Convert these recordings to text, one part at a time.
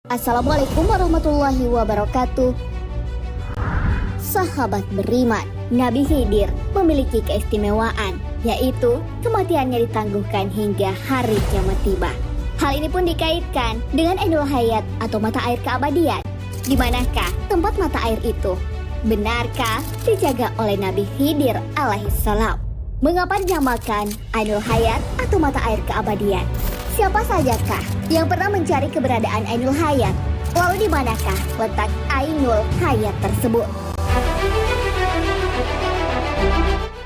Assalamualaikum warahmatullahi wabarakatuh. Sahabat beriman, Nabi Khidir memiliki keistimewaan, yaitu kematiannya ditangguhkan hingga hari kiamat tiba. Hal ini pun dikaitkan dengan Ainul Hayat atau mata air keabadian. Di manakah tempat mata air itu? Benarkah dijaga oleh Nabi Khidir alaihissalam? Mengapa dinamakan Ainul Hayat atau mata air keabadian? Siapa sajakah yang pernah mencari keberadaan Ainul Hayat? Lalu di manakah letak Ainul Hayat tersebut?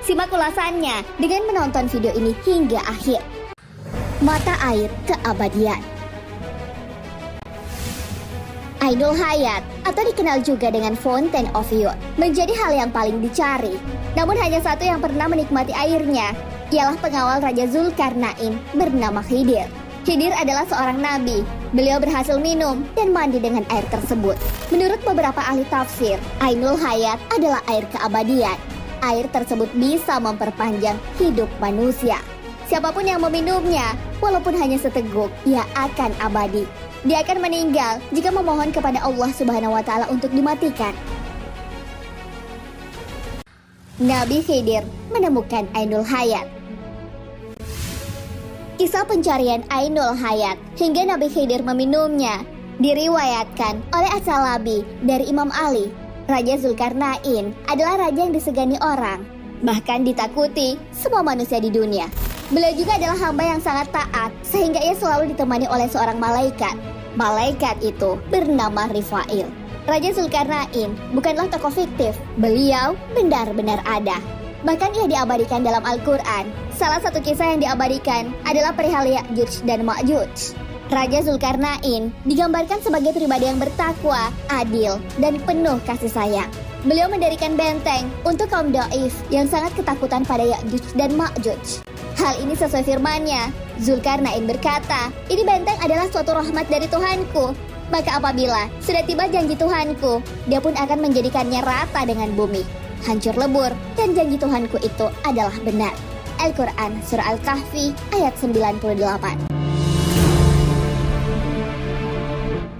Simak ulasannya dengan menonton video ini hingga akhir. Mata air keabadian. Ainul Hayat atau dikenal juga dengan Fountain of Youth menjadi hal yang paling dicari. Namun hanya satu yang pernah menikmati airnya, ialah pengawal Raja Zulkarnain bernama Khidir. Khidir adalah seorang nabi. Beliau berhasil minum dan mandi dengan air tersebut. Menurut beberapa ahli tafsir, Ainul Hayat adalah air keabadian. Air tersebut bisa memperpanjang hidup manusia. Siapapun yang meminumnya, walaupun hanya seteguk, ia akan abadi. Dia akan meninggal jika memohon kepada Allah Subhanahu wa Ta'ala untuk dimatikan. Nabi Khidir menemukan Ainul Hayat. Kisah pencarian Ainul Hayat hingga Nabi Khidir meminumnya diriwayatkan oleh As-Salabi dari Imam Ali. Raja Zulkarnain adalah raja yang disegani orang, bahkan ditakuti semua manusia di dunia. Beliau juga adalah hamba yang sangat taat, sehingga ia selalu ditemani oleh seorang malaikat. Malaikat itu bernama Rifail. Raja Zulkarnain bukanlah tokoh fiktif, beliau benar-benar ada. Bahkan ia diabadikan dalam Al-Quran. Salah satu kisah yang diabadikan adalah perihal Ya'juj dan Ma'juj. Raja Zulkarnain digambarkan sebagai pribadi yang bertakwa, adil, dan penuh kasih sayang. Beliau mendirikan benteng untuk kaum dhaif yang sangat ketakutan pada Ya'juj dan Ma'juj. Hal ini sesuai firman-Nya. Zulkarnain berkata, "Ini benteng adalah suatu rahmat dari Tuhanku. Maka apabila sudah tiba janji Tuhanku, Dia pun akan menjadikannya rata dengan bumi, hancur lebur, dan janji Tuhanku itu adalah benar." Al-Quran Surah Al-Kahfi ayat 98.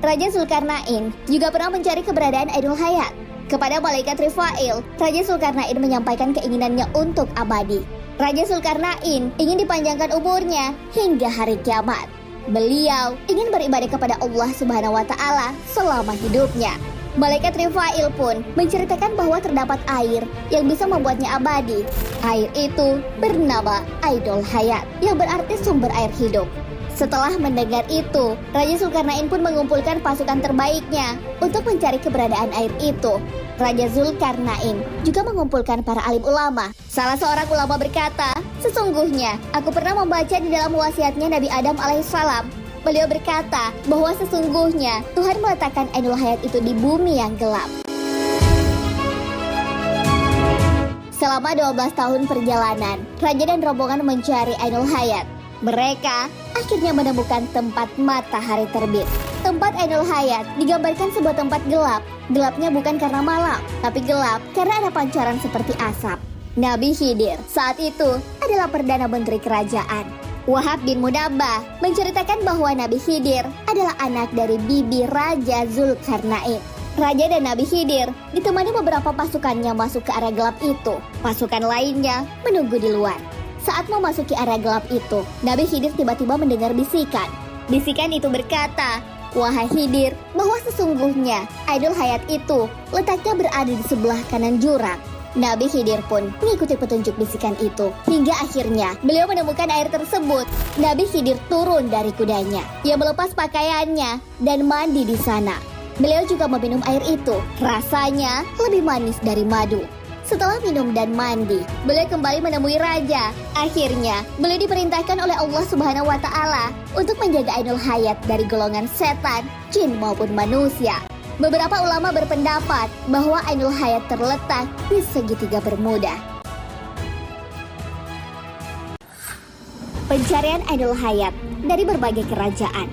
Raja Zulkarnain juga pernah mencari keberadaan Ainul Hayat. Kepada malaikat Rifail, Raja Zulkarnain menyampaikan keinginannya untuk abadi. Raja Zulkarnain ingin dipanjangkan umurnya hingga hari kiamat. Beliau ingin beribadah kepada Allah Subhanahu wa Ta'ala selama hidupnya. Malaikat Rifail pun menceritakan bahwa terdapat air yang bisa membuatnya abadi. Air itu bernama Ainul Hayat, yang berarti sumber air hidup. Setelah mendengar itu, Raja Zulkarnain pun mengumpulkan pasukan terbaiknya untuk mencari keberadaan air itu. Raja Zulkarnain juga mengumpulkan para alim ulama. Salah seorang ulama berkata, "Sesungguhnya aku pernah membaca di dalam wasiatnya Nabi Adam alaihissalam. Beliau berkata bahwa sesungguhnya Tuhan meletakkan Ainul Hayat itu di bumi yang gelap." Selama 12 tahun perjalanan, raja dan rombongan mencari Ainul Hayat. Mereka akhirnya menemukan tempat matahari terbit. Tempat Ainul Hayat digambarkan sebuah tempat gelap. Gelapnya bukan karena malam, tapi gelap karena ada pancaran seperti asap. Nabi Khidir saat itu adalah Perdana Menteri Kerajaan. Wahab bin Munabbah menceritakan bahwa Nabi Khidir adalah anak dari bibi Raja Zulkarnain. Raja dan Nabi Khidir ditemani beberapa pasukannya masuk ke area gelap itu. Pasukan lainnya menunggu di luar. Saat memasuki area gelap itu, Nabi Khidir tiba-tiba mendengar bisikan. Bisikan itu berkata, "Wahai Khidir, bahwa sesungguhnya Ainul Hayat itu letaknya berada di sebelah kanan jurang." Nabi Khidir pun mengikuti petunjuk bisikan itu. Hingga akhirnya beliau menemukan air tersebut. Nabi Khidir turun dari kudanya. Ia melepas pakaiannya dan mandi di sana. Beliau juga meminum air itu. Rasanya lebih manis dari madu. Setelah minum dan mandi, beliau kembali menemui raja. Akhirnya, beliau diperintahkan oleh Allah Subhanahu wa Ta'ala untuk menjaga Ainul Hayat dari golongan setan, jin maupun manusia. Beberapa ulama berpendapat bahwa Ainul Hayat terletak di segitiga Bermuda. Pencarian Ainul Hayat dari berbagai kerajaan.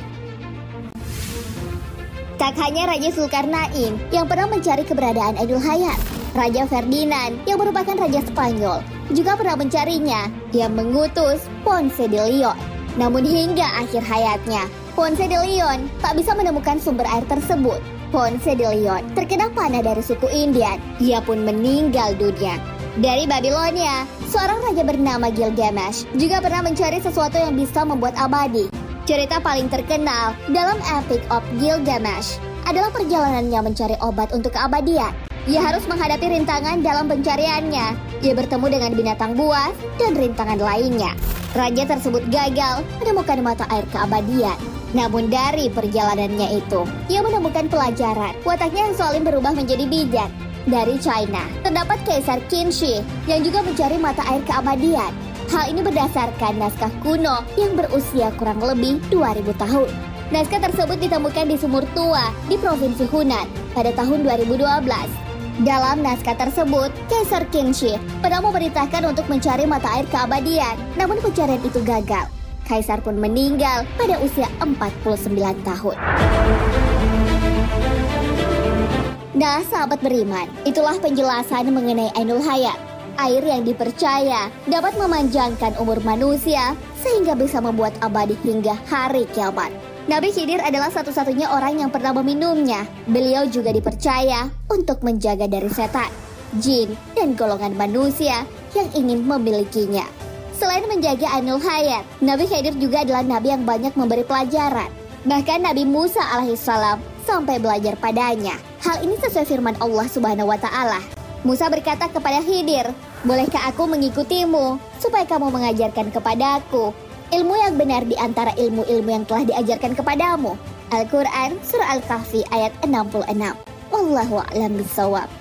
Tak hanya Raja Zulkarnain yang pernah mencari keberadaan Ainul Hayat, Raja Ferdinand yang merupakan Raja Spanyol juga pernah mencarinya. Dia mengutus Ponce de Leon. Namun hingga akhir hayatnya, Ponce de Leon tak bisa menemukan sumber air tersebut. Ponce de Leon terkena panah dari suku Indian. Ia pun meninggal dunia. Dari Babilonia, seorang raja bernama Gilgamesh juga pernah mencari sesuatu yang bisa membuat abadi. Cerita paling terkenal dalam Epic of Gilgamesh adalah perjalanannya mencari obat untuk keabadian. Ia harus menghadapi rintangan dalam pencariannya. Ia bertemu dengan binatang buas dan rintangan lainnya. Raja tersebut gagal menemukan mata air keabadian. Namun dari perjalanannya itu, ia menemukan pelajaran. Wataknya yang saling berubah menjadi bijak. Dari China, terdapat Kaisar Qin Shi yang juga mencari mata air keabadian. Hal ini berdasarkan naskah kuno yang berusia kurang lebih 2000 tahun. Naskah tersebut ditemukan di sumur tua di Provinsi Hunan pada tahun 2012. Dalam naskah tersebut, Kaisar Qin Shi pernah memerintahkan untuk mencari mata air keabadian, namun pencarian itu gagal. Kaisar pun meninggal pada usia 49 tahun. Nah, sahabat beriman, itulah penjelasan mengenai Ainul Hayat. Air yang dipercaya dapat memanjangkan umur manusia sehingga bisa membuat abadi hingga hari kiamat. Nabi Khidir adalah satu-satunya orang yang pernah meminumnya. Beliau juga dipercaya untuk menjaga dari setan, jin, dan golongan manusia yang ingin memilikinya. Selain menjaga Ainul Hayat, Nabi Khidir juga adalah nabi yang banyak memberi pelajaran. Bahkan Nabi Musa alaihissalam sampai belajar padanya. Hal ini sesuai firman Allah Subhanahu wa Ta'ala. Musa berkata kepada Khidir, "Bolehkah aku mengikutimu supaya kamu mengajarkan kepadaku ilmu yang benar di antara ilmu-ilmu yang telah diajarkan kepadamu?" Al-Quran Surah Al-Kahfi ayat 66. Wallahu a'lam bishawab.